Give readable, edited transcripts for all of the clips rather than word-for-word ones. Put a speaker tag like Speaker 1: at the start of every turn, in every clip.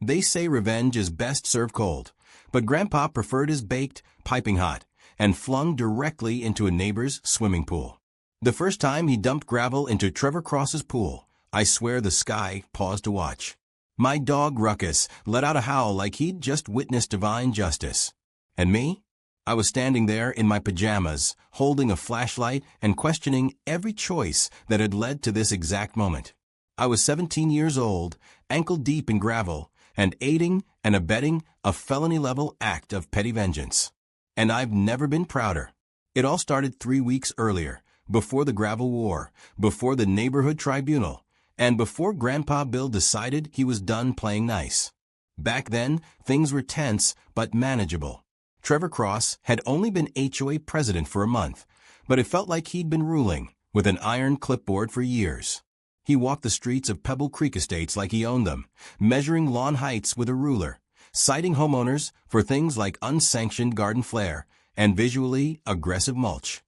Speaker 1: They say revenge is best served cold, but Grandpa preferred his baked, piping hot, and flung directly into a neighbor's swimming pool. The first time he dumped gravel into Trevor Cross's pool, I swear the sky paused to watch. My dog Ruckus let out a howl like he'd just witnessed divine justice. And me? I was standing there in my pajamas, holding a flashlight and questioning every choice that had led to this exact moment. I was 17 years old, ankle-deep in gravel, and aiding and abetting a felony-level act of petty vengeance. And I've never been prouder. It all started 3 weeks earlier, before the gravel war, before the neighborhood tribunal, and before Grandpa Bill decided he was done playing nice. Back then, things were tense but manageable. Trevor Cross had only been HOA president for a month, but it felt like he'd been ruling, with an iron clipboard for years. He walked the streets of Pebble Creek Estates like he owned them, measuring lawn heights with a ruler, citing homeowners for things like unsanctioned garden flare and visually aggressive mulch.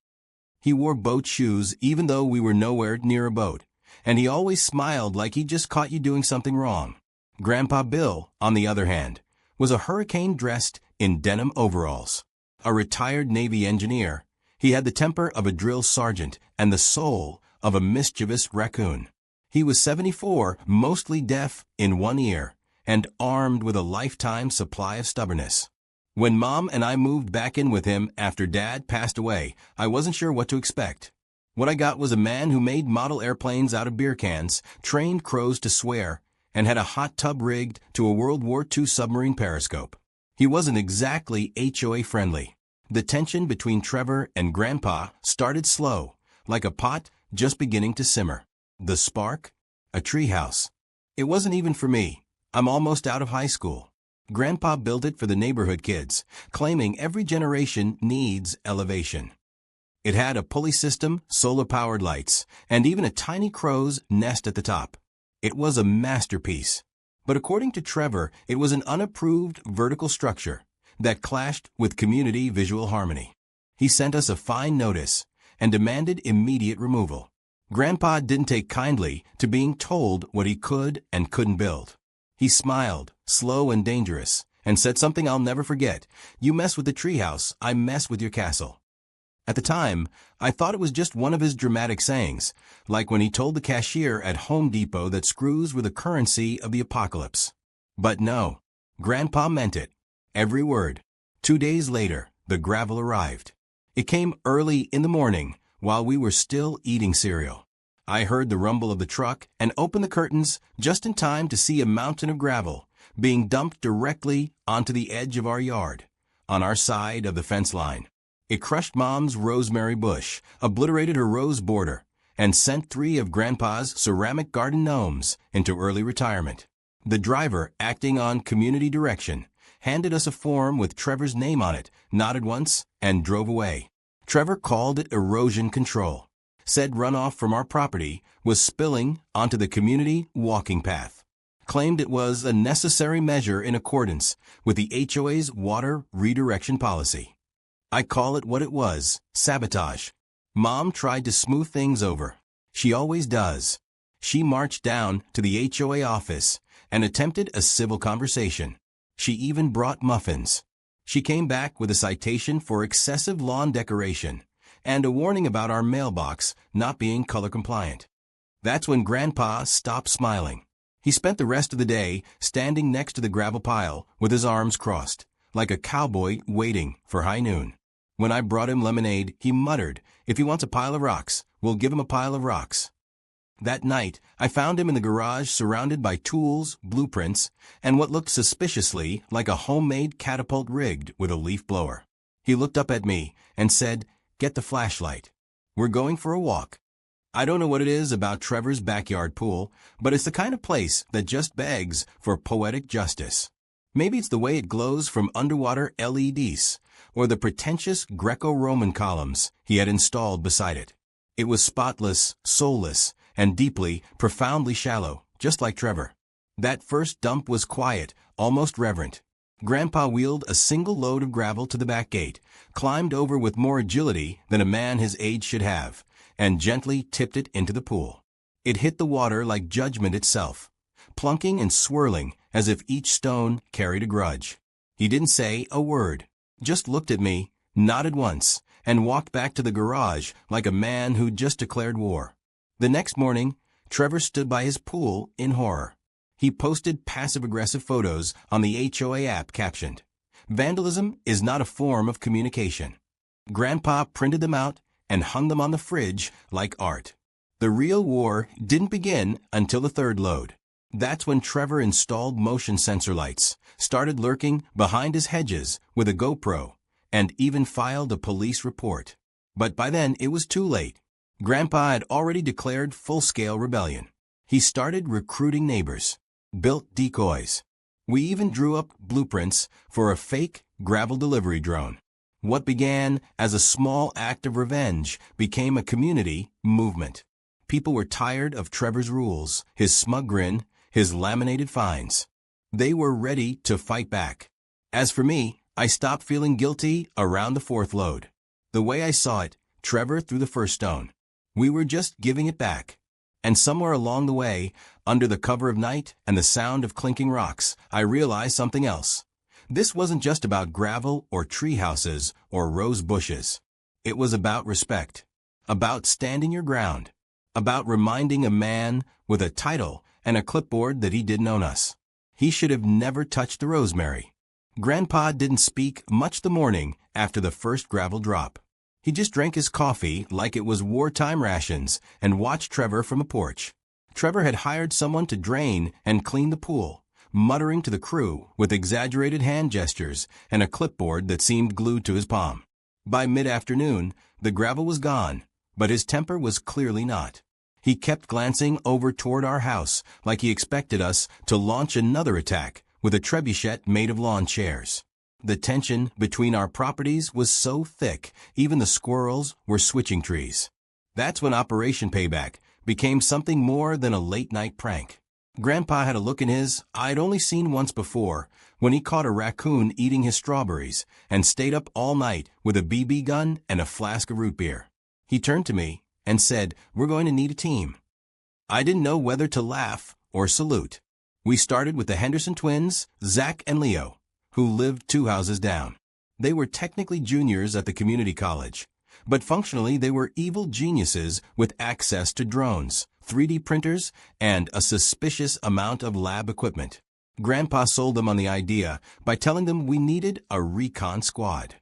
Speaker 1: He wore boat shoes even though we were nowhere near a boat, and he always smiled like he just caught you doing something wrong. Grandpa Bill, on the other hand, was a hurricane dressed in denim overalls. A retired Navy engineer, he had the temper of a drill sergeant and the soul of a mischievous raccoon. He was 74, mostly deaf in one ear, and armed with a lifetime supply of stubbornness. When Mom and I moved back in with him after Dad passed away, I wasn't sure what to expect. What I got was a man who made model airplanes out of beer cans, trained crows to swear, and had a hot tub rigged to a World War II submarine periscope. He wasn't exactly HOA friendly. The tension between Trevor and Grandpa started slow, like a pot just beginning to simmer. The spark? A treehouse. It wasn't even for me. I'm almost out of high school. Grandpa built it for the neighborhood kids, claiming every generation needs elevation. It had a pulley system, solar-powered lights, and even a tiny crow's nest at the top. It was a masterpiece. But according to Trevor, it was an unapproved vertical structure that clashed with community visual harmony. He sent us a fine notice and demanded immediate removal. Grandpa didn't take kindly to being told what he could and couldn't build. He smiled, slow and dangerous, and said something I'll never forget. "You mess with the treehouse, I mess with your castle." At the time, I thought it was just one of his dramatic sayings, like when he told the cashier at Home Depot that screws were the currency of the apocalypse. But no, Grandpa meant it. Every word. 2 days later, the gravel arrived. It came early in the morning, while we were still eating cereal. I heard the rumble of the truck and opened the curtains just in time to see a mountain of gravel being dumped directly onto the edge of our yard, on our side of the fence line. It crushed Mom's rosemary bush, obliterated her rose border, and sent 3 of Grandpa's ceramic garden gnomes into early retirement. The driver, acting on community direction, handed us a form with Trevor's name on it, nodded once, and drove away. Trevor called it erosion control, said runoff from our property was spilling onto the community walking path, claimed it was a necessary measure in accordance with the HOA's water redirection policy. I call it what it was, sabotage. Mom tried to smooth things over. She always does. She marched down to the HOA office and attempted a civil conversation. She even brought muffins. She came back with a citation for excessive lawn decoration and a warning about our mailbox not being color compliant. That's when Grandpa stopped smiling. He spent the rest of the day standing next to the gravel pile with his arms crossed, like a cowboy waiting for high noon. When I brought him lemonade, he muttered, "If he wants a pile of rocks, we'll give him a pile of rocks." That night, I found him in the garage surrounded by tools, blueprints, and what looked suspiciously like a homemade catapult rigged with a leaf blower. He looked up at me and said, "Get the flashlight. We're going for a walk." I don't know what it is about Trevor's backyard pool, but it's the kind of place that just begs for poetic justice. Maybe it's the way it glows from underwater LEDs, or the pretentious Greco-Roman columns he had installed beside it. It was spotless, soulless, and deeply, profoundly shallow, just like Trevor. That first dump was quiet, almost reverent. Grandpa wheeled a single load of gravel to the back gate, climbed over with more agility than a man his age should have, and gently tipped it into the pool. It hit the water like judgment itself, plunking and swirling as if each stone carried a grudge. He didn't say a word, just looked at me, nodded once, and walked back to the garage like a man who'd just declared war. The next morning, Trevor stood by his pool in horror. He posted passive-aggressive photos on the HOA app captioned, "Vandalism is not a form of communication." Grandpa printed them out and hung them on the fridge like art. The real war didn't begin until the third load. That's when Trevor installed motion sensor lights, started lurking behind his hedges with a GoPro, and even filed a police report. But by then it was too late. Grandpa had already declared full-scale rebellion. He started recruiting neighbors, built decoys. We even drew up blueprints for a fake gravel delivery drone. What began as a small act of revenge became a community movement. People were tired of Trevor's rules, his smug grin, his laminated fines. They were ready to fight back. As for me, I stopped feeling guilty around the fourth load. The way I saw it, Trevor threw the first stone. We were just giving it back. And somewhere along the way, under the cover of night and the sound of clinking rocks, I realized something else. This wasn't just about gravel or tree houses or rose bushes. It was about respect, about standing your ground, about reminding a man with a title and a clipboard that he didn't own us. He should have never touched the rosemary. Grandpa didn't speak much the morning after the first gravel drop. He just drank his coffee like it was wartime rations and watched Trevor from a porch. Trevor had hired someone to drain and clean the pool, muttering to the crew with exaggerated hand gestures and a clipboard that seemed glued to his palm. By mid-afternoon, the gravel was gone, but his temper was clearly not. He kept glancing over toward our house like he expected us to launch another attack with a trebuchet made of lawn chairs. The tension between our properties was so thick, even the squirrels were switching trees. That's when Operation Payback became something more than a late-night prank. Grandpa had a look in his I'd only seen once before when he caught a raccoon eating his strawberries and stayed up all night with a BB gun and a flask of root beer. He turned to me and said, "We're going to need a team." I didn't know whether to laugh or salute. We started with the Henderson twins, Zach and Leo, who lived 2 houses down. They were technically juniors at the community college, but functionally they were evil geniuses with access to drones, 3D printers, and a suspicious amount of lab equipment. Grandpa sold them on the idea by telling them we needed a recon squad.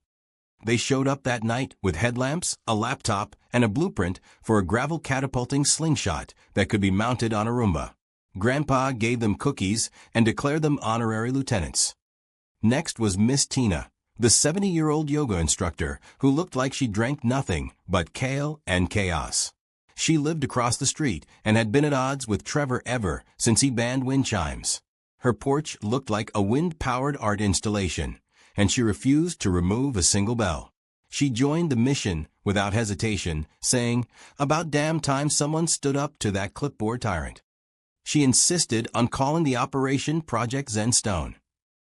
Speaker 1: They showed up that night with headlamps, a laptop, and a blueprint for a gravel catapulting slingshot that could be mounted on a Roomba. Grandpa gave them cookies and declared them honorary lieutenants. Next was Miss Tina, the 70-year-old yoga instructor who looked like she drank nothing but kale and chaos. She lived across the street and had been at odds with Trevor ever since he banned wind chimes. Her porch looked like a wind-powered art installation, and she refused to remove a single bell. She joined the mission without hesitation, saying, "About damn time someone stood up to that clipboard tyrant." She insisted on calling the operation Project Zenstone.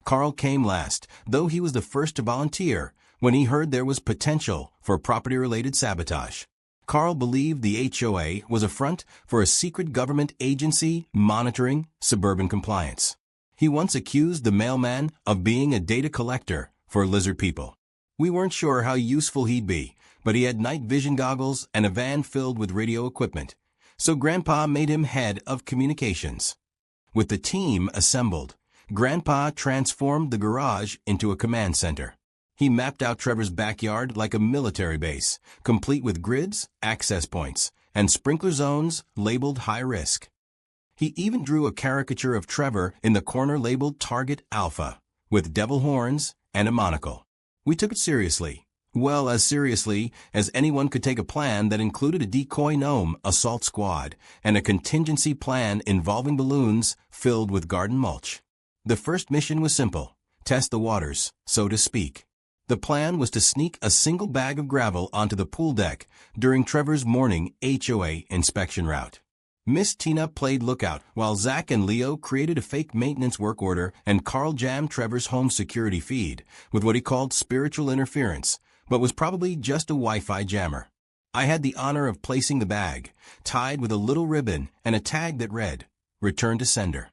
Speaker 1: Carl came last, though he was the first to volunteer when he heard there was potential for property-related sabotage. Carl believed the HOA was a front for a secret government agency monitoring suburban compliance. He once accused the mailman of being a data collector for lizard people. We weren't sure how useful he'd be, but he had night vision goggles and a van filled with radio equipment, so Grandpa made him head of communications. With the team assembled, Grandpa transformed the garage into a command center. He mapped out Trevor's backyard like a military base, complete with grids, access points, and sprinkler zones labeled high risk. He even drew a caricature of Trevor in the corner labeled Target Alpha, with devil horns and a monocle. We took it seriously. Well, as seriously as anyone could take a plan that included a decoy gnome assault squad and a contingency plan involving balloons filled with garden mulch. The first mission was simple: test the waters, so to speak. The plan was to sneak a single bag of gravel onto the pool deck during Trevor's morning HOA inspection route. Miss Tina played lookout while Zach and Leo created a fake maintenance work order, and Carl jammed Trevor's home security feed with what he called spiritual interference, but was probably just a Wi-Fi jammer. I had the honor of placing the bag, tied with a little ribbon and a tag that read, "Return to sender."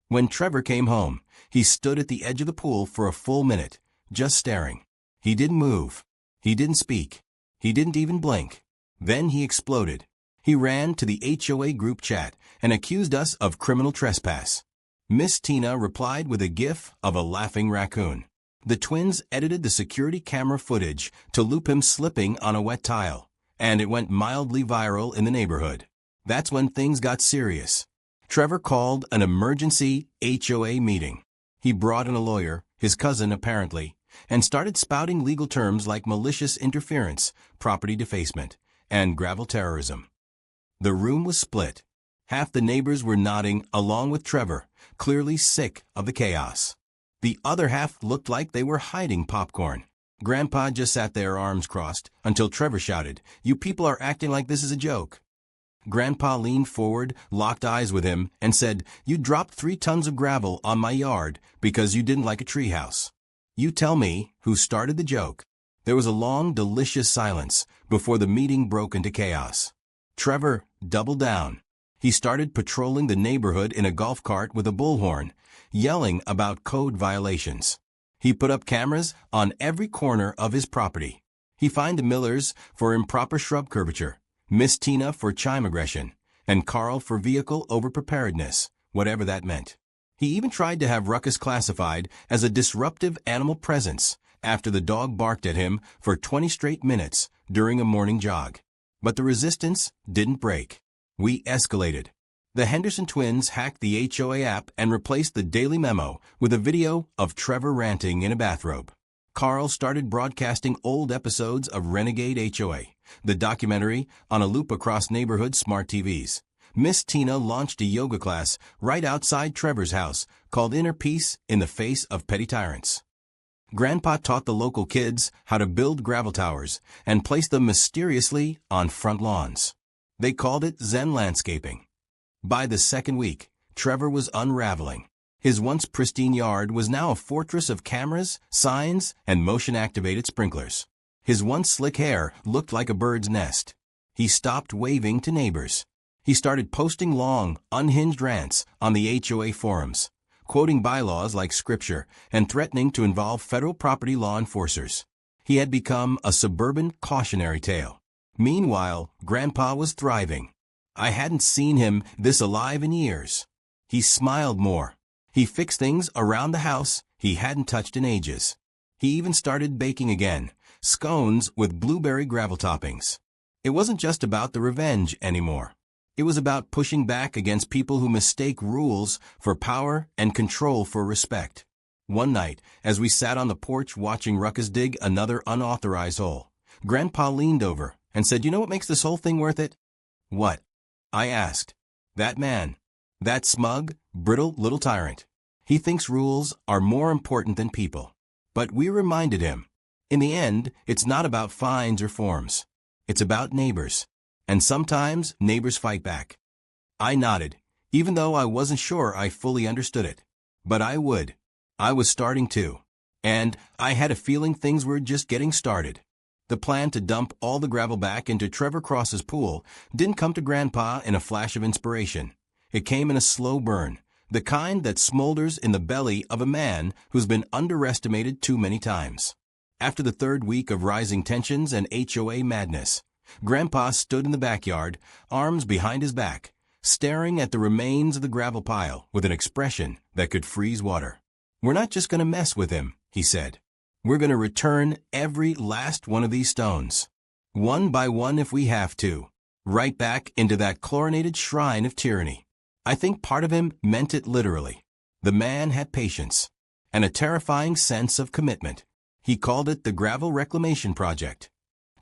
Speaker 1: When Trevor came home, he stood at the edge of the pool for a full minute, just staring. He didn't move. He didn't speak. He didn't even blink. Then he exploded. He ran to the HOA group chat and accused us of criminal trespass. Miss Tina replied with a gif of a laughing raccoon. The twins edited the security camera footage to loop him slipping on a wet tile, and it went mildly viral in the neighborhood. That's when things got serious. Trevor called an emergency HOA meeting. He brought in a lawyer, his cousin apparently, and started spouting legal terms like malicious interference, property defacement, and gravel terrorism. The room was split. Half the neighbors were nodding along with Trevor, clearly sick of the chaos. The other half looked like they were hiding popcorn. Grandpa just sat there, arms crossed, until Trevor shouted, "You people are acting like this is a joke." Grandpa leaned forward, locked eyes with him, and said, "You dropped 3 tons of gravel on my yard because you didn't like a treehouse. You tell me who started the joke." There was a long, delicious silence before the meeting broke into chaos. Trevor doubled down. He started patrolling the neighborhood in a golf cart with a bullhorn, yelling about code violations. He put up cameras on every corner of his property. He fined the Millers for improper shrub curvature, Miss Tina for chime aggression, and Carl for vehicle overpreparedness, whatever that meant. He even tried to have Ruckus classified as a disruptive animal presence after the dog barked at him for 20 straight minutes during a morning jog. But the resistance didn't break. We escalated. The Henderson twins hacked the HOA app and replaced the Daily Memo with a video of Trevor ranting in a bathrobe. Carl started broadcasting old episodes of Renegade HOA, the documentary, on a loop across neighborhood smart TVs. Miss Tina launched a yoga class right outside Trevor's house called Inner Peace in the Face of Petty Tyrants. Grandpa taught the local kids how to build gravel towers and place them mysteriously on front lawns. They called it Zen landscaping. By the second week, Trevor was unraveling. His once pristine yard was now a fortress of cameras, signs, and motion-activated sprinklers. His once slick hair looked like a bird's nest. He stopped waving to neighbors. He started posting long, unhinged rants on the HOA forums, quoting bylaws like scripture and threatening to involve federal property law enforcers. He had become a suburban cautionary tale. Meanwhile, Grandpa was thriving. I hadn't seen him this alive in years. He smiled more. He fixed things around the house he hadn't touched in ages. He even started baking again, scones with blueberry gravel toppings. It wasn't just about the revenge anymore. It was about pushing back against people who mistake rules for power and control for respect. One night, as we sat on the porch watching Ruckus dig another unauthorized hole, Grandpa leaned over and said, "You know what makes this whole thing worth it?" "What?" I asked. "That man. That smug, brittle little tyrant. He thinks rules are more important than people." But we reminded him, in the end, it's not about fines or forms. It's about neighbors. And sometimes neighbors fight back. I nodded, even though I wasn't sure I fully understood it. But I would. I was starting to. And I had a feeling things were just getting started. The plan to dump all the gravel back into Trevor Cross's pool didn't come to Grandpa in a flash of inspiration. It came in a slow burn, the kind that smolders in the belly of a man who's been underestimated too many times. After the third week of rising tensions and HOA madness, Grandpa stood in the backyard, arms behind his back, staring at the remains of the gravel pile with an expression that could freeze water. "We're not just going to mess with him," he said. "We're going to return every last one of these stones, one by one if we have to, right back into that chlorinated shrine of tyranny." I think part of him meant it literally. The man had patience and a terrifying sense of commitment. He called it the Gravel Reclamation Project.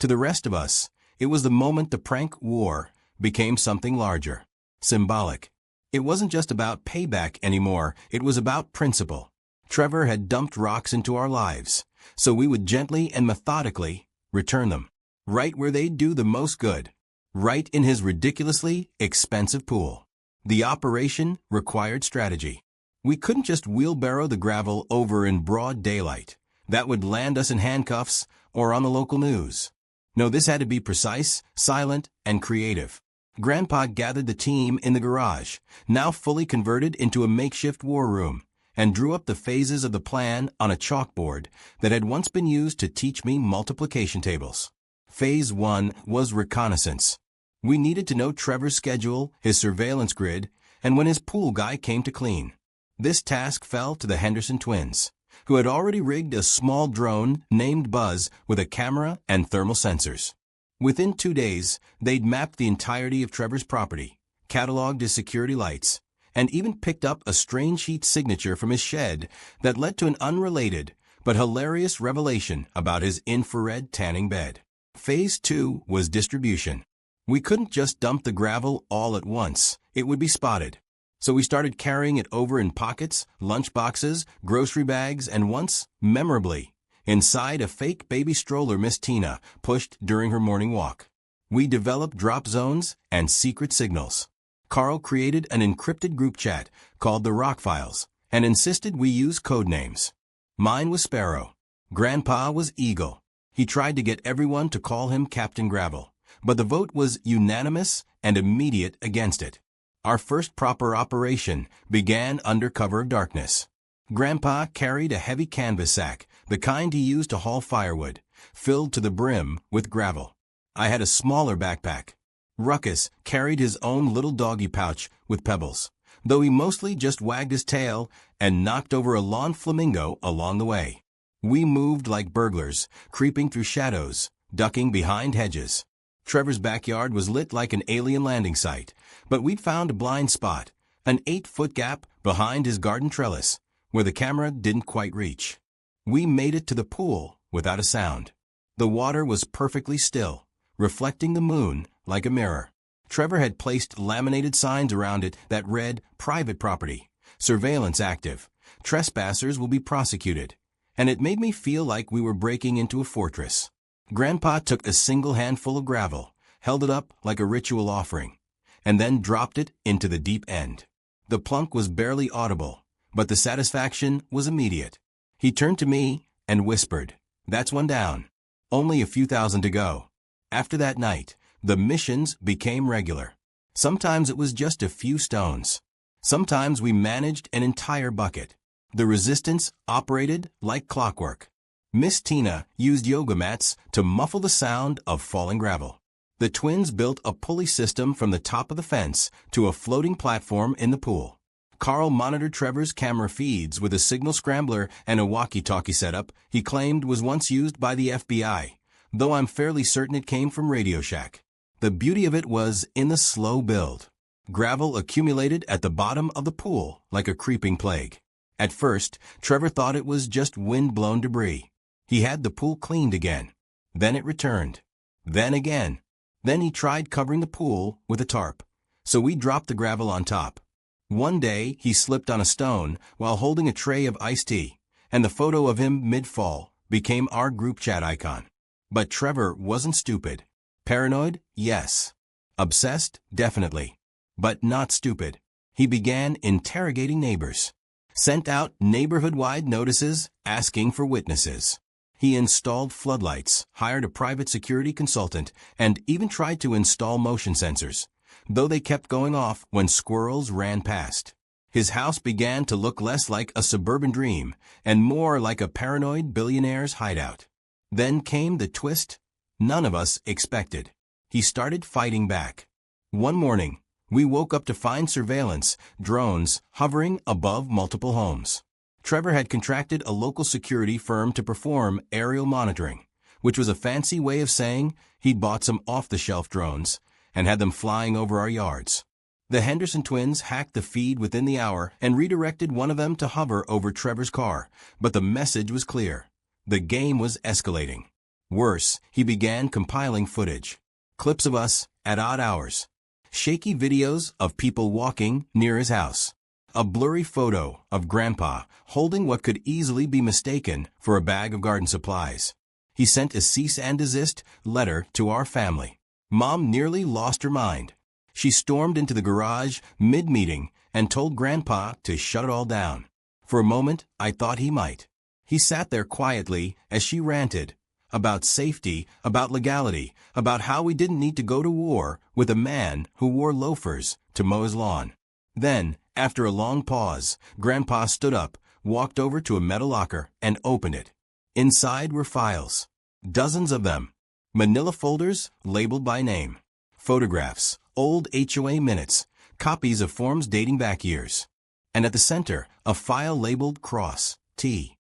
Speaker 1: To the rest of us, it was the moment the prank war became something larger, symbolic. It wasn't just about payback anymore, it was about principle. Trevor had dumped rocks into our lives, so we would gently and methodically return them, right where they'd do the most good, right in his ridiculously expensive pool. The operation required strategy. We couldn't just wheelbarrow the gravel over in broad daylight. That would land us in handcuffs or on the local news. No, this had to be precise, silent, and creative. Grandpa gathered the team in the garage, now fully converted into a makeshift war room, and drew up the phases of the plan on a chalkboard that had once been used to teach me multiplication tables. Phase 1 was reconnaissance. We needed to know Trevor's schedule, his surveillance grid, and when his pool guy came to clean. This task fell to the Henderson twins, who had already rigged a small drone named Buzz with a camera and thermal sensors. Within 2 days, they'd mapped the entirety of Trevor's property, cataloged his security lights, and even picked up a strange heat signature from his shed that led to an unrelated but hilarious revelation about his infrared tanning bed. Phase 2 was distribution. We couldn't just dump the gravel all at once. It would be spotted. So we started carrying it over in pockets, lunch boxes, grocery bags, and once, memorably, inside a fake baby stroller Miss Tina pushed during her morning walk. We developed drop zones and secret signals. Carl created an encrypted group chat called the Rock Files and insisted we use code names. Mine was Sparrow. Grandpa was Eagle. He tried to get everyone to call him Captain Gravel, but the vote was unanimous and immediate against it. Our first proper operation began under cover of darkness. Grandpa carried a heavy canvas sack, the kind he used to haul firewood, filled to the brim with gravel. I had a smaller backpack. Ruckus carried his own little doggy pouch with pebbles, though he mostly just wagged his tail and knocked over a lawn flamingo along the way. We moved like burglars, creeping through shadows, ducking behind hedges. Trevor's backyard was lit like an alien landing site, but we'd found a blind spot, an 8-foot gap behind his garden trellis, where the camera didn't quite reach. We made it to the pool without a sound. The water was perfectly still, reflecting the moon like a mirror. Trevor had placed laminated signs around it that read, "Private property, surveillance active, trespassers will be prosecuted," and it made me feel like we were breaking into a fortress. Grandpa took a single handful of gravel, held it up like a ritual offering, and then dropped it into the deep end. The plunk was barely audible, but the satisfaction was immediate. He turned to me and whispered, "That's one down. Only a few thousand to go." After that night, the missions became regular. Sometimes it was just a few stones. Sometimes we managed an entire bucket. The resistance operated like clockwork. Miss Tina used yoga mats to muffle the sound of falling gravel. The twins built a pulley system from the top of the fence to a floating platform in the pool. Carl monitored Trevor's camera feeds with a signal scrambler and a walkie-talkie setup he claimed was once used by the FBI, though I'm fairly certain it came from Radio Shack. The beauty of it was in the slow build. Gravel accumulated at the bottom of the pool like a creeping plague. At first, Trevor thought it was just wind-blown debris. He had the pool cleaned again. Then it returned. Then again. Then he tried covering the pool with a tarp, so we dropped the gravel on top. One day, he slipped on a stone while holding a tray of iced tea, and the photo of him mid-fall became our group chat icon. But Trevor wasn't stupid. Paranoid? Yes. Obsessed? Definitely. But not stupid. He began interrogating neighbors. Sent out neighborhood-wide notices asking for witnesses. He installed floodlights, hired a private security consultant, and even tried to install motion sensors, though they kept going off when squirrels ran past. His house began to look less like a suburban dream and more like a paranoid billionaire's hideout. Then came the twist none of us expected. He started fighting back. One morning, we woke up to find surveillance drones hovering above multiple homes. Trevor had contracted a local security firm to perform aerial monitoring, which was a fancy way of saying he'd bought some off-the-shelf drones and had them flying over our yards. The Henderson twins hacked the feed within the hour and redirected one of them to hover over Trevor's car, but the message was clear. The game was escalating. Worse, he began compiling footage. Clips of us at odd hours. Shaky videos of people walking near his house. A blurry photo of Grandpa holding what could easily be mistaken for a bag of garden supplies. He sent a cease and desist letter to our family. Mom nearly lost her mind. She stormed into the garage mid-meeting and told Grandpa to shut it all down. For a moment, I thought he might. He sat there quietly as she ranted, about safety, about legality, about how we didn't need to go to war with a man who wore loafers to mow his lawn. Then, after a long pause, Grandpa stood up, walked over to a metal locker, and opened it. Inside were files. Dozens of them. Manila folders labeled by name. Photographs, old HOA minutes, copies of forms dating back years. And at the center, a file labeled Cross T.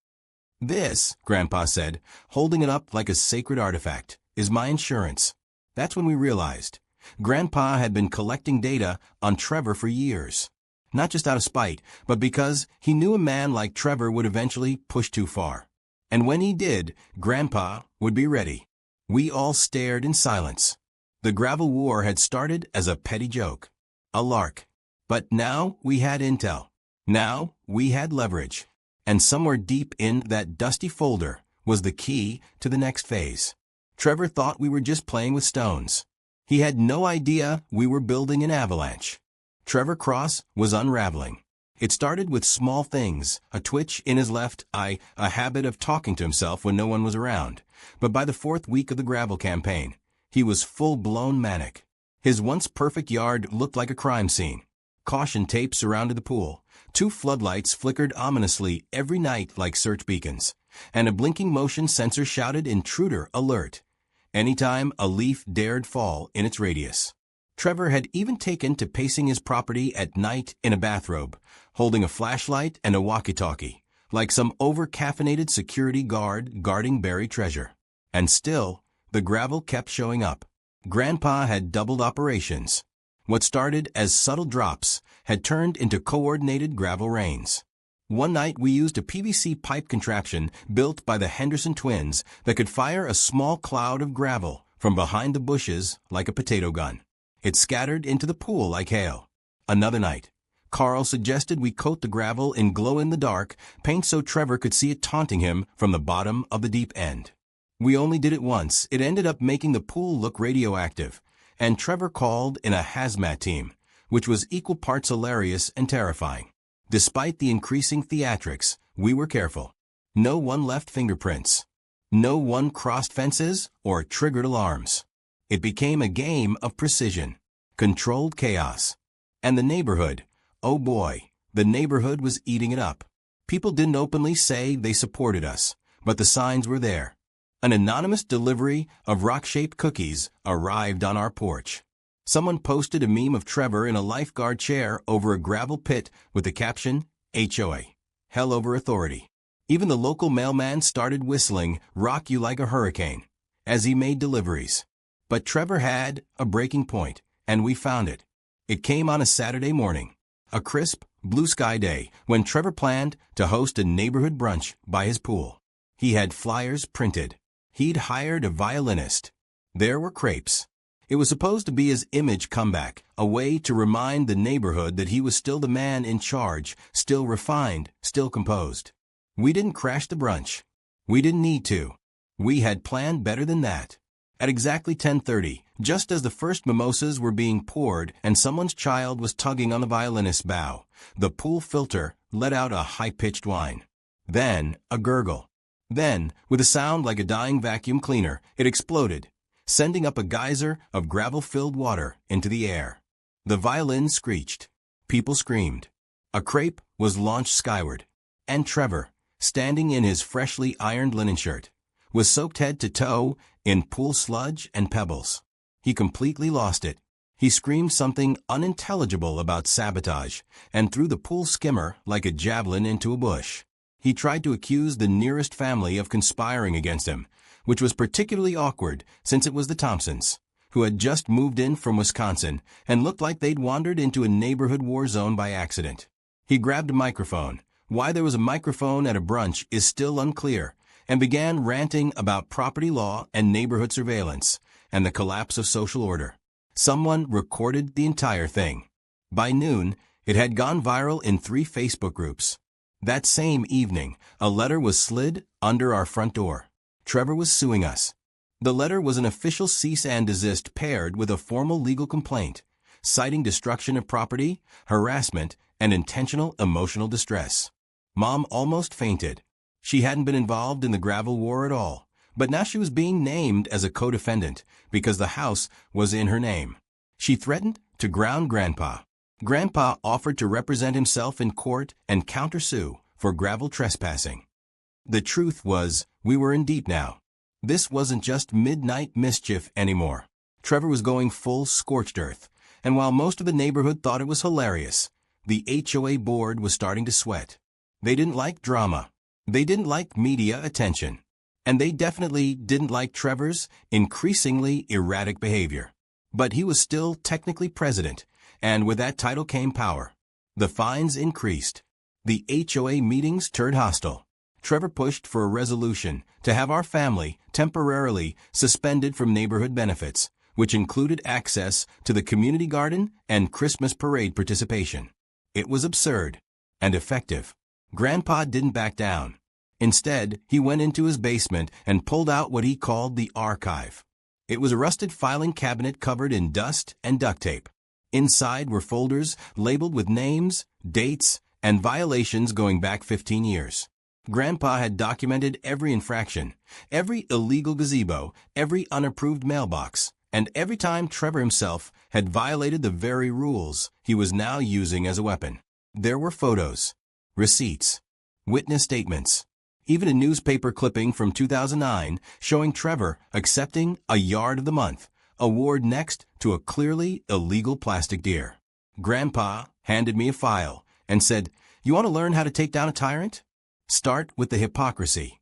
Speaker 1: "This," Grandpa said, holding it up like a sacred artifact, "is my insurance." That's when we realized. Grandpa had been collecting data on Trevor for years. Not just out of spite, but because he knew a man like Trevor would eventually push too far. And when he did, Grandpa would be ready. We all stared in silence. The gravel war had started as a petty joke. A lark. But now we had intel. Now we had leverage. And somewhere deep in that dusty folder was the key to the next phase. Trevor thought we were just playing with stones. He had no idea we were building an avalanche. Trevor Cross was unraveling. It started with small things, a twitch in his left eye, a habit of talking to himself when no one was around. But by the 4th week of the gravel campaign, he was full-blown manic. His once perfect yard looked like a crime scene. Caution tape surrounded the pool. 2 floodlights flickered ominously every night like search beacons. And a blinking motion sensor shouted "Intruder alert" anytime a leaf dared fall in its radius. Trevor had even taken to pacing his property at night in a bathrobe, holding a flashlight and a walkie-talkie, like some over-caffeinated security guard guarding buried treasure. And still, the gravel kept showing up. Grandpa had doubled operations. What started as subtle drops had turned into coordinated gravel rains. One night we used a PVC pipe contraption built by the Henderson twins that could fire a small cloud of gravel from behind the bushes like a potato gun. It scattered into the pool like hail. Another night, Carl suggested we coat the gravel in glow-in-the-dark paint so Trevor could see it taunting him from the bottom of the deep end. We only did it once. It ended up making the pool look radioactive, and Trevor called in a hazmat team, which was equal parts hilarious and terrifying. Despite the increasing theatrics, we were careful. No one left fingerprints. No one crossed fences or triggered alarms. It became a game of precision, controlled chaos. And the neighborhood, oh boy, the neighborhood was eating it up. People didn't openly say they supported us, but the signs were there. An anonymous delivery of rock-shaped cookies arrived on our porch. Someone posted a meme of Trevor in a lifeguard chair over a gravel pit with the caption, "HOA, Hell Over Authority." Even the local mailman started whistling "Rock You Like a Hurricane" as he made deliveries. But Trevor had a breaking point, and we found it. It came on a Saturday morning, a crisp, blue sky day, when Trevor planned to host a neighborhood brunch by his pool. He had flyers printed. He'd hired a violinist. There were crepes. It was supposed to be his image comeback, a way to remind the neighborhood that he was still the man in charge, still refined, still composed. We didn't crash the brunch. We didn't need to. We had planned better than that. At exactly 10:30, just as the first mimosas were being poured and someone's child was tugging on the violinist's bow, the pool filter let out a high-pitched whine. Then, a gurgle. Then, with a sound like a dying vacuum cleaner, it exploded, sending up a geyser of gravel-filled water into the air. The violin screeched. People screamed. A crepe was launched skyward. And Trevor, standing in his freshly ironed linen shirt, was soaked head to toe in pool sludge and pebbles. He completely lost it. He screamed something unintelligible about sabotage and threw the pool skimmer like a javelin into a bush. He tried to accuse the nearest family of conspiring against him, which was particularly awkward since it was the Thompsons, who had just moved in from Wisconsin and looked like they'd wandered into a neighborhood war zone by accident. He grabbed a microphone. Why there was a microphone at a brunch is still unclear, and began ranting about property law and neighborhood surveillance and the collapse of social order. Someone recorded the entire thing. By noon, it had gone viral in 3 Facebook groups. That same evening, a letter was slid under our front door. Trevor was suing us. The letter was an official cease and desist paired with a formal legal complaint, citing destruction of property, harassment, and intentional emotional distress. Mom almost fainted. She hadn't been involved in the gravel war at all, But now she was being named as a co-defendant because the house was in her name. She threatened to ground Grandpa. Grandpa offered to represent himself in court and countersue for gravel trespassing. The truth was, we were in deep now. This wasn't just midnight mischief anymore. Trevor was going full scorched earth, and while most of the neighborhood thought it was hilarious, the HOA board was starting to sweat. They didn't like drama. They didn't like media attention. And they definitely didn't like Trevor's increasingly erratic behavior. But he was still technically president, and with that title came power. The fines increased. The HOA meetings turned hostile. Trevor pushed for a resolution to have our family temporarily suspended from neighborhood benefits, which included access to the community garden and Christmas parade participation. It was absurd and effective. Grandpa didn't back down. Instead, he went into his basement and pulled out what he called the archive. It was a rusted filing cabinet covered in dust and duct tape. Inside were folders labeled with names, dates, and violations going back 15 years. Grandpa had documented every infraction, every illegal gazebo, every unapproved mailbox, and every time Trevor himself had violated the very rules he was now using as a weapon. There were photos, receipts, witness statements, even a newspaper clipping from 2009 showing Trevor accepting a yard of the month award next to a clearly illegal plastic deer. Grandpa handed me a file and said, "You want to learn how to take down a tyrant? Start with the hypocrisy."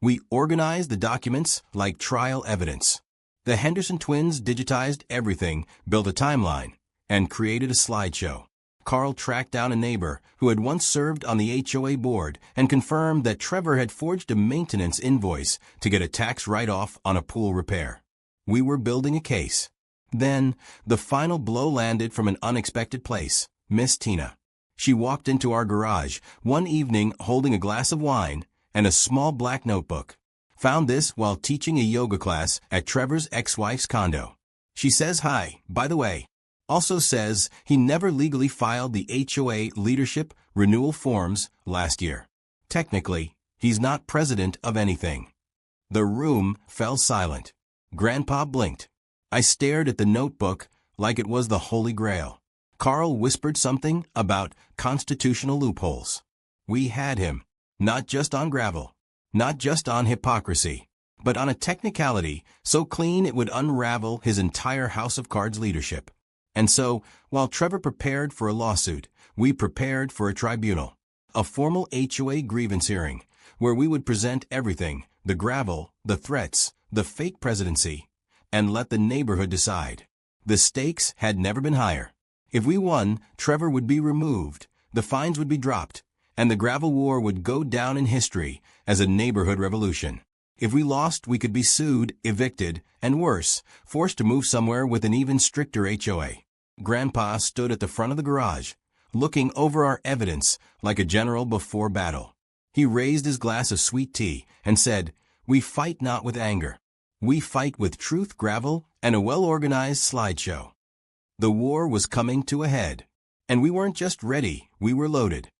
Speaker 1: We organized the documents like trial evidence. The Henderson twins digitized everything, built a timeline, and created a slideshow. Carl tracked down a neighbor who had once served on the HOA board and confirmed that Trevor had forged a maintenance invoice to get a tax write-off on a pool repair. We were building a case. Then, the final blow landed from an unexpected place, Miss Tina. She walked into our garage one evening holding a glass of wine and a small black notebook. Found this while teaching a yoga class at Trevor's ex-wife's condo. She says hi, by the way. Also says he never legally filed the HOA leadership renewal forms last year. Technically, he's not president of anything. The room fell silent. Grandpa blinked. I stared at the notebook like it was the Holy Grail. Carl whispered something about constitutional loopholes. We had him, not just on gravel, not just on hypocrisy, but on a technicality so clean it would unravel his entire House of Cards leadership. And so, while Trevor prepared for a lawsuit, we prepared for a tribunal, a formal HOA grievance hearing, where we would present everything, the gravel, the threats, the fake presidency, and let the neighborhood decide. The stakes had never been higher. If we won, Trevor would be removed, the fines would be dropped, and the gravel war would go down in history as a neighborhood revolution. If we lost, we could be sued, evicted, and worse, forced to move somewhere with an even stricter HOA. Grandpa stood at the front of the garage, looking over our evidence like a general before battle. He raised his glass of sweet tea and said, "We fight not with anger. We fight with truth, gravel, and a well-organized slideshow." The war was coming to a head. And we weren't just ready, we were loaded.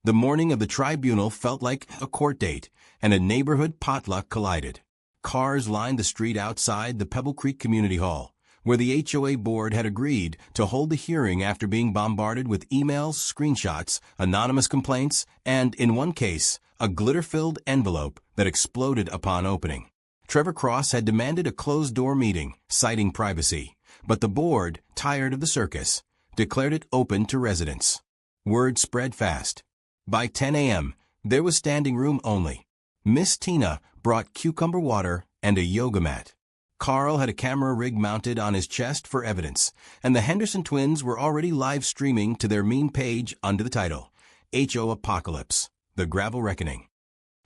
Speaker 1: The morning of the tribunal felt like a court date, and a neighborhood potluck collided. Cars lined the street outside the Pebble Creek Community Hall, where the HOA board had agreed to hold the hearing after being bombarded with emails, screenshots, anonymous complaints, and, in one case, a glitter-filled envelope that exploded upon opening. Trevor Cross had demanded a closed-door meeting, citing privacy, but the board, tired of the circus, declared it open to residents. Word spread fast. By 10 a.m., there was standing room only. Miss Tina brought cucumber water and a yoga mat. Carl had a camera rig mounted on his chest for evidence, and the Henderson twins were already live streaming to their meme page under the title, HO Apocalypse, The Gravel Reckoning.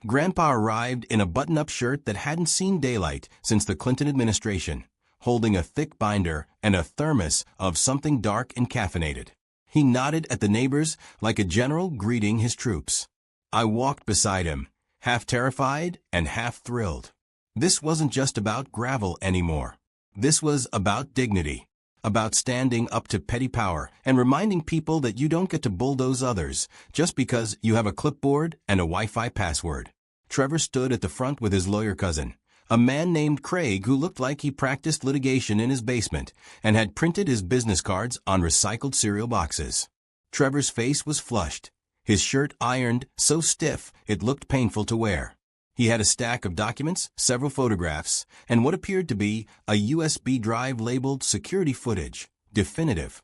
Speaker 1: Grandpa arrived in a button-up shirt that hadn't seen daylight since the Clinton administration, holding a thick binder and a thermos of something dark and caffeinated. He nodded at the neighbors like a general greeting his troops. I walked beside him, half terrified and half thrilled. This wasn't just about gravel anymore. This was about dignity, about standing up to petty power and reminding people that you don't get to bulldoze others just because you have a clipboard and a Wi-Fi password. Trevor stood at the front with his lawyer cousin, A man named Craig who looked like he practiced litigation in his basement and had printed his business cards on recycled cereal boxes. Trevor's face was flushed, his shirt ironed so stiff it looked painful to wear. He had a stack of documents, several photographs, and what appeared to be a USB drive labeled security footage, definitive.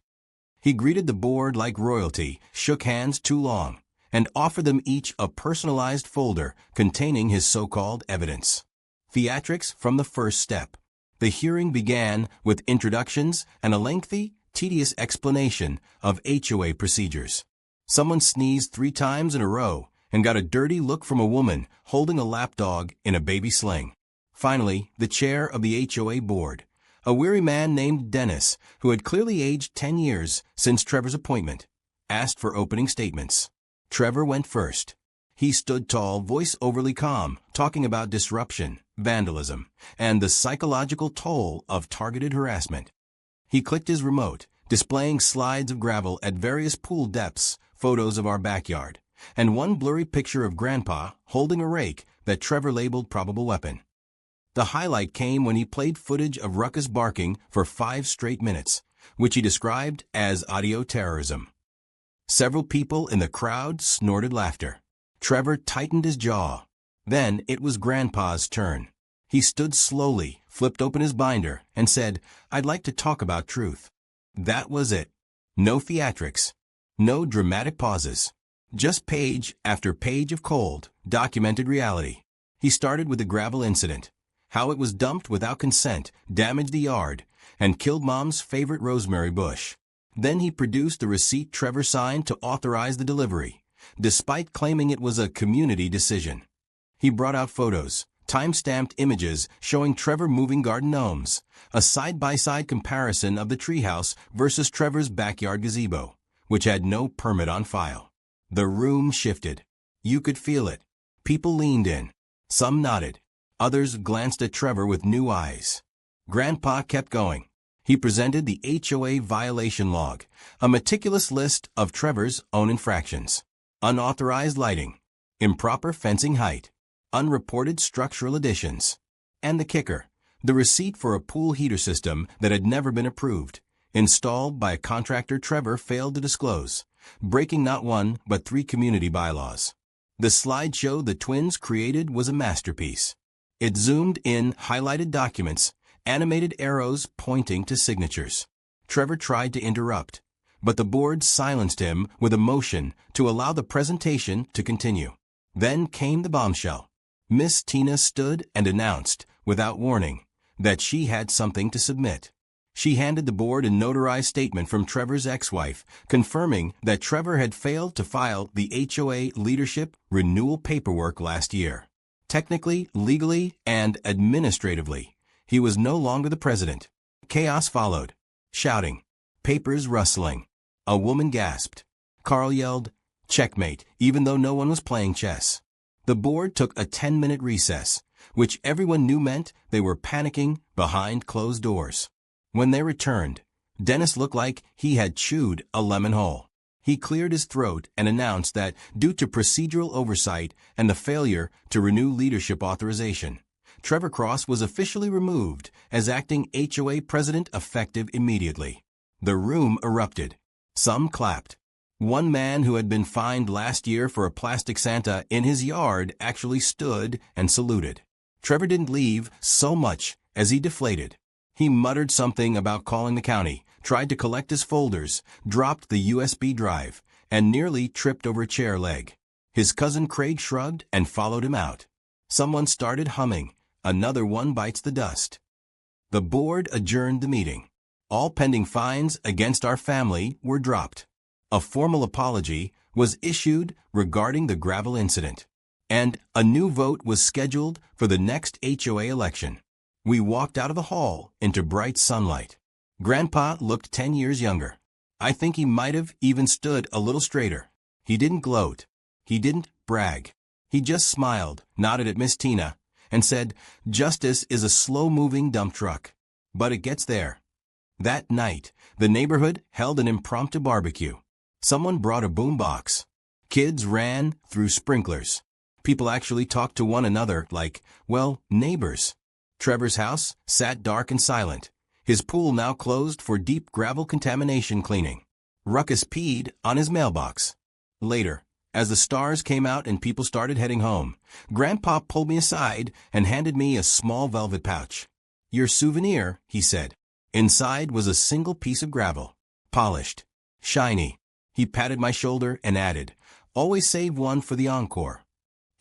Speaker 1: He greeted the board like royalty, shook hands too long, and offered them each a personalized folder containing his so-called evidence. Theatrics from the first step. The hearing began with introductions and a lengthy, tedious explanation of HOA procedures. Someone sneezed 3 times in a row and got a dirty look from a woman holding a lapdog in a baby sling. Finally, the chair of the HOA board, a weary man named Dennis, who had clearly aged 10 years since Trevor's appointment, asked for opening statements. Trevor went first. He stood tall, voice overly calm, talking about disruption, vandalism, and the psychological toll of targeted harassment. He clicked his remote, displaying slides of gravel at various pool depths, photos of our backyard, and one blurry picture of Grandpa holding a rake that Trevor labeled probable weapon. The highlight came when he played footage of Ruckus barking for 5 straight minutes, which he described as audio terrorism. Several people in the crowd snorted laughter. Trevor tightened his jaw. Then it was Grandpa's turn. He stood slowly, flipped open his binder, and said, "I'd like to talk about truth." That was it. No theatrics. No dramatic pauses. Just page after page of cold, documented reality. He started with the gravel incident. How it was dumped without consent, damaged the yard, and killed Mom's favorite rosemary bush. Then he produced the receipt Trevor signed to authorize the delivery, despite claiming it was a community decision. He brought out photos, time-stamped images showing Trevor moving garden gnomes, a side-by-side comparison of the treehouse versus Trevor's backyard gazebo, which had no permit on file. The room shifted. You could feel it. People leaned in. Some nodded. Others glanced at Trevor with new eyes. Grandpa kept going. He presented the HOA violation log, a meticulous list of Trevor's own infractions. Unauthorized lighting, improper fencing height, unreported structural additions, and the kicker, the receipt for a pool heater system that had never been approved, installed by a contractor Trevor failed to disclose, breaking not 1 but 3 community bylaws. The slideshow the twins created was a masterpiece. It zoomed in highlighted documents, animated arrows pointing to signatures. Trevor tried to interrupt, but the board silenced him with a motion to allow the presentation to continue. Then came the bombshell. Miss Tina stood and announced, without warning, that she had something to submit. She handed the board a notarized statement from Trevor's ex-wife, confirming that Trevor had failed to file the HOA leadership renewal paperwork last year. Technically, legally, and administratively, he was no longer the president. Chaos followed. Shouting. Papers rustling. A woman gasped. Carl yelled, "Checkmate," even though no one was playing chess. The board took a 10-minute recess, which everyone knew meant they were panicking behind closed doors. When they returned, Dennis looked like he had chewed a lemon whole. He cleared his throat and announced that, due to procedural oversight and the failure to renew leadership authorization, Trevor Cross was officially removed as acting HOA president effective immediately. The room erupted. Some clapped. One man who had been fined last year for a plastic Santa in his yard actually stood and saluted. Trevor didn't leave so much as he deflated. He muttered something about calling the county, tried to collect his folders, dropped the USB drive, and nearly tripped over a chair leg. His cousin Craig shrugged and followed him out. Someone started humming. Another one bites the dust. The board adjourned the meeting. All pending fines against our family were dropped. A formal apology was issued regarding the gravel incident, and a new vote was scheduled for the next HOA election. We walked out of the hall into bright sunlight. Grandpa looked 10 years younger. I think he might have even stood a little straighter. He didn't gloat. He didn't brag. He just smiled, nodded at Miss Tina, and said, "Justice is a slow-moving dump truck, but it gets there." That night, the neighborhood held an impromptu barbecue. Someone brought a boombox. Kids ran through sprinklers. People actually talked to one another like, well, neighbors. Trevor's house sat dark and silent, his pool now closed for deep gravel contamination cleaning. Ruckus peed on his mailbox. Later, as the stars came out and people started heading home, Grandpa pulled me aside and handed me a small velvet pouch. "Your souvenir," he said. Inside was a single piece of gravel, polished, shiny. He patted my shoulder and added, "Always save one for the encore."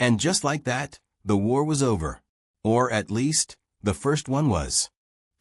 Speaker 1: And just like that, the war was over. Or at least, the first one was.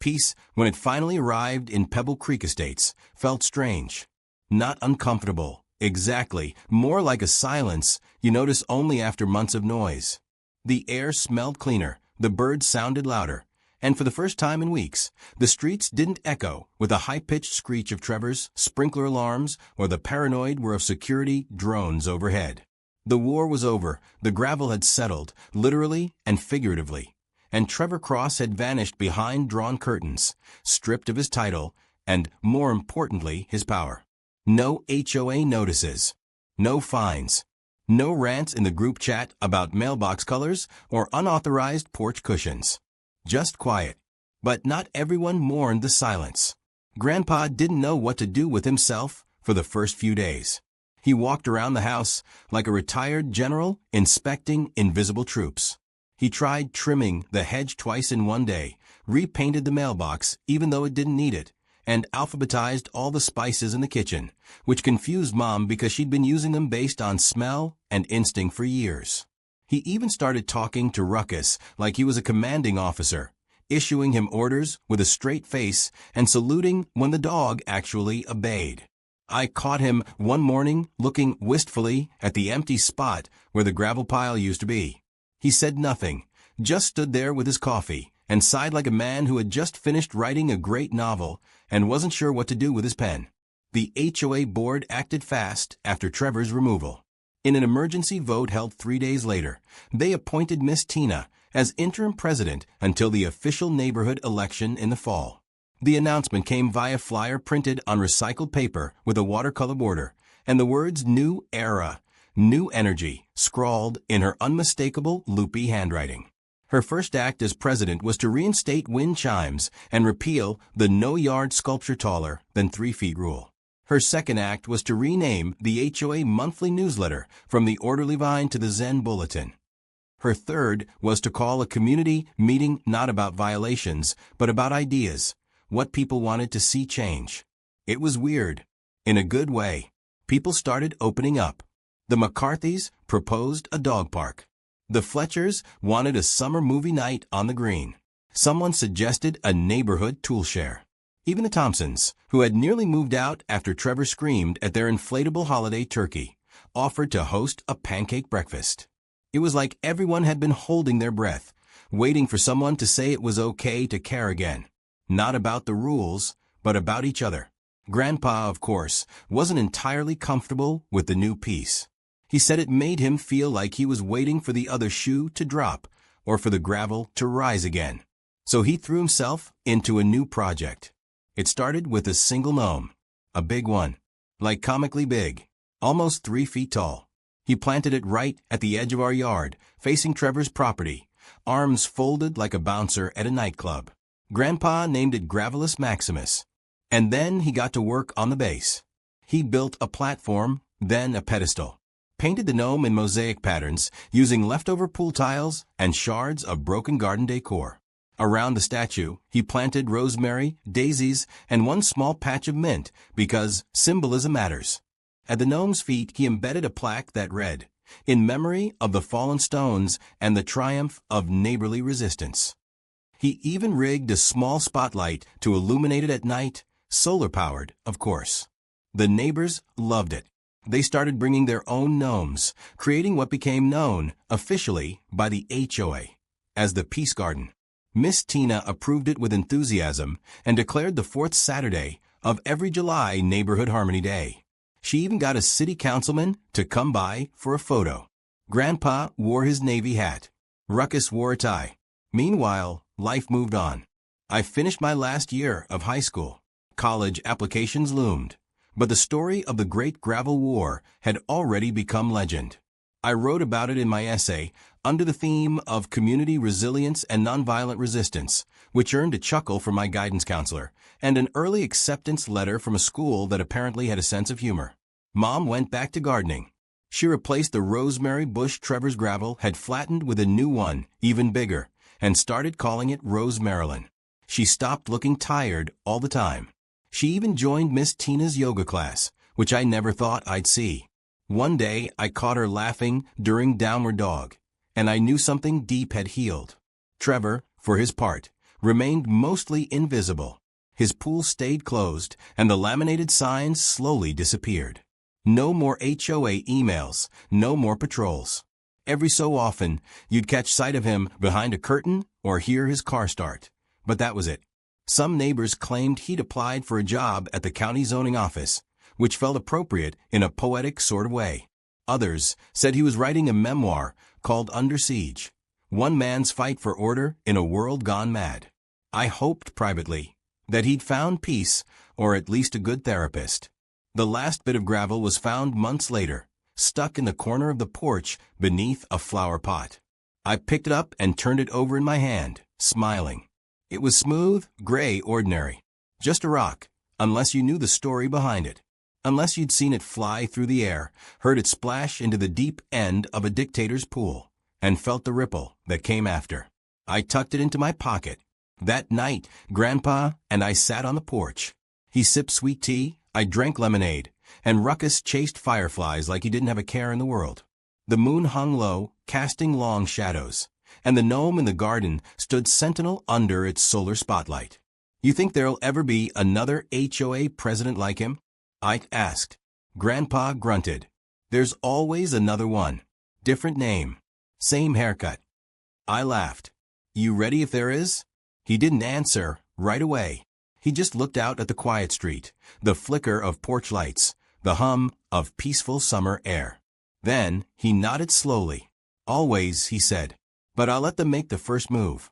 Speaker 1: Peace, when it finally arrived in Pebble Creek Estates, felt strange. Not uncomfortable, exactly, more like a silence you notice only after months of noise. The air smelled cleaner, the birds sounded louder, and for the first time in weeks, the streets didn't echo with a high-pitched screech of Trevor's sprinkler alarms or the paranoid whir of security drones overhead. The war was over, the gravel had settled, literally and figuratively, and Trevor Cross had vanished behind drawn curtains, stripped of his title and, more importantly, his power. No HOA notices, no fines, no rants in the group chat about mailbox colors or unauthorized porch cushions. Just quiet. But not everyone mourned the silence. Grandpa didn't know what to do with himself for the first few days. He walked around the house like a retired general inspecting invisible troops. He tried trimming the hedge twice in one day, repainted the mailbox even though it didn't need it, and alphabetized all the spices in the kitchen, which confused Mom because she'd been using them based on smell and instinct for years. He even started talking to Ruckus like he was a commanding officer, issuing him orders with a straight face and saluting when the dog actually obeyed. I caught him one morning looking wistfully at the empty spot where the gravel pile used to be. He said nothing, just stood there with his coffee, and sighed like a man who had just finished writing a great novel and wasn't sure what to do with his pen. The HOA board acted fast after Trevor's removal. In an emergency vote held 3 days later, they appointed Miss Tina as interim president until the official neighborhood election in the fall. The announcement came via flyer printed on recycled paper with a watercolor border, and the words "New Era, New Energy" scrawled in her unmistakable loopy handwriting. Her first act as president was to reinstate wind chimes and repeal the no-yard sculpture taller than 3 feet rule. Her second act was to rename the HOA monthly newsletter from the Orderly Vine to the Zen Bulletin. Her third was to call a community meeting not about violations, but about ideas, what people wanted to see change. It was weird. In a good way. People started opening up. The McCarthys proposed a dog park. The Fletchers wanted a summer movie night on the green. Someone suggested a neighborhood tool share. Even the Thompsons, who had nearly moved out after Trevor screamed at their inflatable holiday turkey, offered to host a pancake breakfast. It was like everyone had been holding their breath, waiting for someone to say it was okay to care again. Not about the rules, but about each other. Grandpa, of course, wasn't entirely comfortable with the new piece. He said it made him feel like he was waiting for the other shoe to drop or for the gravel to rise again. So he threw himself into a new project. It started with a single gnome, a big one, like comically big, almost 3 feet tall. He planted it right at the edge of our yard, facing Trevor's property, arms folded like a bouncer at a nightclub. Grandpa named it Gravelus Maximus. And then he got to work on the base. He built a platform, then a pedestal. Painted the gnome in mosaic patterns using leftover pool tiles and shards of broken garden decor. Around the statue, he planted rosemary, daisies, and one small patch of mint because symbolism matters. At the gnome's feet, he embedded a plaque that read, "In memory of the fallen stones and the triumph of neighborly resistance." He even rigged a small spotlight to illuminate it at night, solar-powered, of course. The neighbors loved it. They started bringing their own gnomes, creating what became known, officially, by the HOA, as the Peace Garden. Miss Tina approved it with enthusiasm and declared the 4th Saturday of every July Neighborhood Harmony Day. She even got a city councilman to come by for a photo. Grandpa wore his Navy hat. Ruckus wore a tie. Meanwhile, life moved on. I finished my last year of high school. College applications loomed. But the story of the Great Gravel War had already become legend. I wrote about it in my essay under the theme of community resilience and nonviolent resistance, which earned a chuckle from my guidance counselor and an early acceptance letter from a school that apparently had a sense of humor. Mom went back to gardening. She replaced the rosemary bush Trevor's gravel had flattened with a new one, even bigger, and started calling it Rose Marilyn. She stopped looking tired all the time. She even joined Miss Tina's yoga class, which I never thought I'd see. One day, I caught her laughing during Downward Dog, and I knew something deep had healed. Trevor, for his part, remained mostly invisible. His pool stayed closed, and the laminated signs slowly disappeared. No more HOA emails, no more patrols. Every so often, you'd catch sight of him behind a curtain or hear his car start. But that was it. Some neighbors claimed he'd applied for a job at the county zoning office, which felt appropriate in a poetic sort of way. Others said he was writing a memoir called Under Siege, one man's fight for order in a world gone mad. I hoped privately that he'd found peace, or at least a good therapist. The last bit of gravel was found months later, stuck in the corner of the porch beneath a flower pot. I picked it up and turned it over in my hand, smiling. It was smooth, gray, ordinary. Just a rock, unless you knew the story behind it. Unless you'd seen it fly through the air, heard it splash into the deep end of a dictator's pool, and felt the ripple that came after. I tucked it into my pocket. That night, Grandpa and I sat on the porch. He sipped sweet tea, I drank lemonade, and Ruckus chased fireflies like he didn't have a care in the world. The moon hung low, casting long shadows, and the gnome in the garden stood sentinel under its solar spotlight. You think there'll ever be another HOA president like him? I asked. Grandpa grunted. There's always another one. Different name. Same haircut. I laughed. You ready if there is? He didn't answer right away. He just looked out at the quiet street, the flicker of porch lights, the hum of peaceful summer air. Then he nodded slowly. Always, he said, but I'll let them make the first move.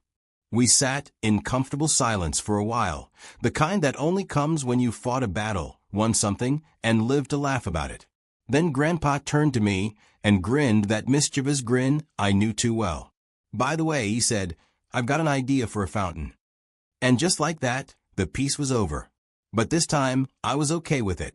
Speaker 1: We sat in comfortable silence for a while, the kind that only comes when you've fought a battle, won something, and lived to laugh about it. Then Grandpa turned to me and grinned that mischievous grin I knew too well. By the way, he said, I've got an idea for a fountain. And just like that, the piece was over. But this time, I was okay with it.